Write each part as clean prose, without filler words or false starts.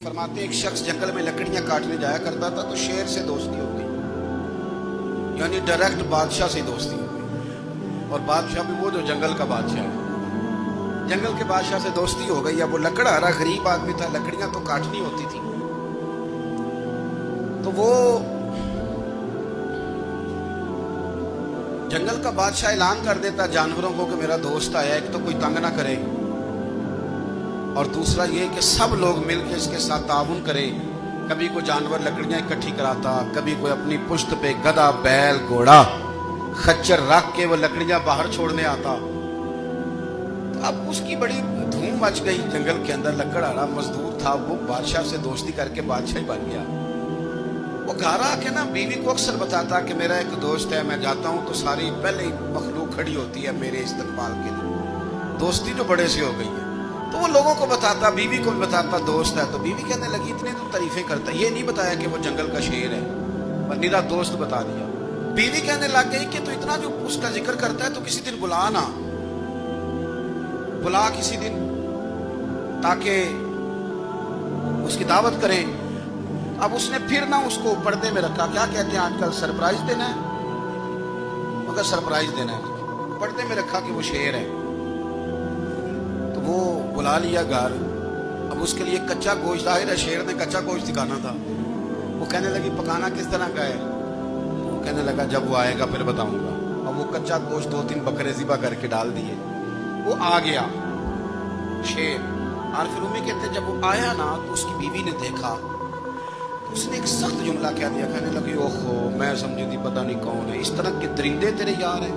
फरमाते एक शख्स जंगल में लकड़ियां काटने जाया करता था तो शेर से दोस्ती हो गई, यानी डायरेक्ट बादशाह से दोस्ती हो गई। और बादशाह भी वो जो जंगल का बादशाह है, जंगल के बादशाह से दोस्ती हो गई। अब वो लकड़हारा गरीब आदमी था, लकड़ियां तो काटनी होती थी। तो वो जंगल का बादशाह ऐलान कर देता जानवरों को कि मेरा दोस्त आया, एक तो कोई तंग ना करे और दूसरा ये कि सब लोग मिलकर इसके साथ ताउन करें। कभी कोई जानवर लकड़ियां इकट्ठी कराता, कभी कोई अपनी पुश्त पे गधा, बैल, घोड़ा, खच्चर रख के वो लकड़ियां बाहर छोड़ने आता। तो अब उसकी बड़ी धूम मच गई जंगल के अंदर। लकड़हारा मजदूर था, वो बादशाह से दोस्ती करके बादशाह ही बन गया। वो घर आके ना बीवी को अक्सर बताता कि मेरा एक दोस्त है, मैं जाता हूँ तो सारी पहले ही मखलूक खड़ी होती है मेरे इस्तकबाल के लिए। दोस्ती तो बड़े से हो गई है। तो वो लोगों को बताता, बीवी को भी बताता दोस्त है। तो बीवी कहने लगी इतने तो तारीफें करता, ये नहीं बताया कि वो जंगल का शेर है, पर निरा दोस्त बता दिया। बीवी कहने लग गई कि तो इतना जो उसका जिक्र करता है तो किसी दिन बुला ना, बुला किसी दिन ताकि उसकी दावत करें। अब उसने फिर ना उसको पर्दे में रखा। क्या कहते हैं आजकल, सरप्राइज देना है, मगर सरप्राइज देना है, पर्दे में रखा कि वो शेर है। तो वो बुला लिया घर। अब उसके लिए कच्चा गोश्त, जाहिर है शेर ने कच्चा गोश्त दिखाना था। वो कहने लगी पकाना किस तरह का है? वो कहने लगा जब वो आएगा फिर बताऊंगा। अब वो कच्चा गोश्त 2-3 बकरे ज़िबा करके डाल दिए। वो आ गया शेर। आरिफ रूमी कहते जब वो आया ना तो उसकी बीवी ने देखा, उसने एक सख्त जुमला कह दिया। कहने लगी ओहो, मैं समझी थी पता नहीं कौन है, इस तरह के दरिंदे तेरे यार हैं,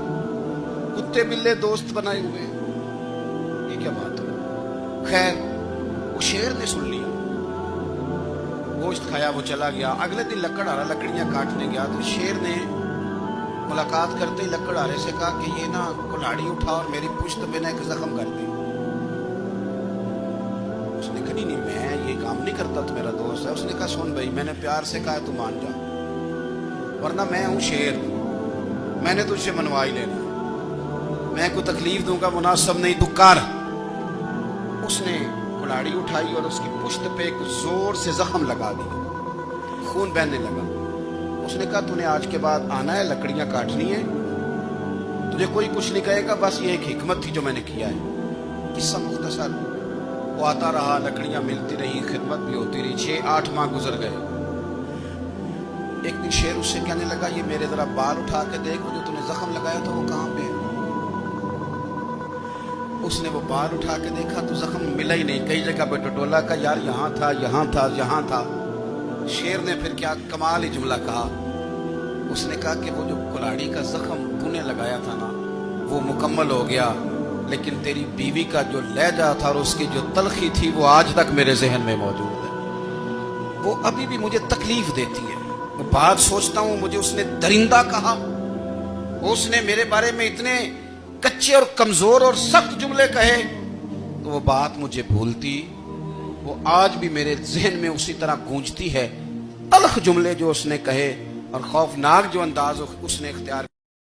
कुत्ते बिल्ले दोस्त बनाए हुए हैं, ये क्या बात है? खैर वो शेर ने सुन लिया, गोश्त खाया, वो चला गया। अगले दिन लकड़हारा लकड़ियां काटने गया तो शेर ने मुलाकात करते ही लकड़हारे से कहा कि ये ना कुल्हाड़ी उठा और मेरी पुश्त पे ना एक जख्म कर दे। उसने कहा नहीं मैं ये काम नहीं करता, तो मेरा दोस्त है। उसने कहा सुन भाई, मैंने प्यार से कहा तू मान जा, वरना मैं हूं शेर, मैंने तुझसे मनवा ही लेना, मैं कोई तकलीफ दूंगा मुनासिब नहीं, तू कर। उसने कुल्हाड़ी उठाई और उसकी पुश्त पे एक जोर से जख्म लगा दिया, खून बहने लगा। उसने कहा तूने आज के बाद आना है, लकड़ियां काटनी है, तुझे कोई कुछ नहीं कहेगा, बस ये एक हिकमत थी जो मैंने किया है। किस्सा मुख्तसर। वो आता रहा, लकड़ियां मिलती रही, खिदमत भी होती रही। 6-8 माह गुजर गए। एक दिन शेर उससे कहने लगा ये मेरे जरा बाल उठा के देख, जो तूने जख्म लगाया था वो कहाँ पे है? उसने वो बाल उठा के देखा तो जख्म मिला ही नहीं, कई जगह पे टटोला का यार यहाँ था, यहाँ था, यहाँ था। शेर ने फिर क्या कमाल ही जुमला कहा। उसने कहा कि वो जो कुल्हाड़ी का जख्म तूने लगाया था ना वो मुकम्मल हो गया, लेकिन तेरी बीवी का जो लहजा था और उसकी जो तलखी थी वो आज तक मेरे जहन में मौजूद है, वो अभी भी मुझे तकलीफ देती है। वो बात सोचता हूँ, मुझे उसने दरिंदा कहा, उसने मेरे बारे में इतने कच्चे और कमजोर और सख्त जुमले कहे, तो वो बात मुझे भूलती, वो आज भी मेरे जहन में उसी तरह गूंजती है। तल्ख जुमले जो उसने कहे और खौफनाक जो अंदाज उसने इख्तियार